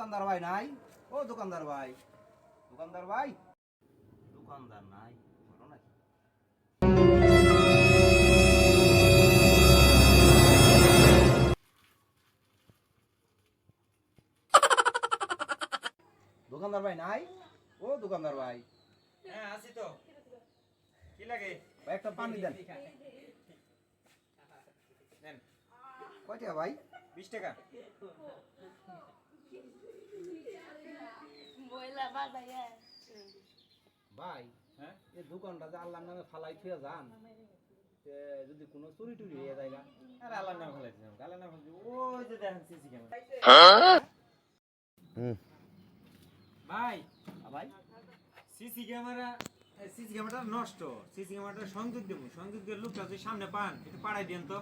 দোকানদার ভাই নাই? ও দোকানদার ভাই, দোকানদার ভাই, দোকানদার নাই বলো নাকি? দোকানদার ভাই নাই? ও দোকানদার ভাই, হ্যাঁ আছি তো। কি লাগে? ভাই একটা পানি দেন। নেন কয় টাকা ভাই? 20 টাকা। ভাই হ্যাঁ এই দোকানটা যে আল্লাহর নামে ফালাই থুয়ে যান, যদি কোনো চুরি টুরি হয়ে যায় গা? আরে আল্লাহর নাম ফেলাইছিলাম, আল্লাহর নাম ফেলাইছি। ওই যে দেখেন সিসি ক্যামেরা। ভাই ভাই সিসি ক্যামেরা, সিসি ক্যামেরাটা নষ্ট। সিসি ক্যামেরাটা সংযোগ দেবো, সংযোগ দিয়ে লোকটা যদি সামনে পান একটু পাড়াই দেন তো।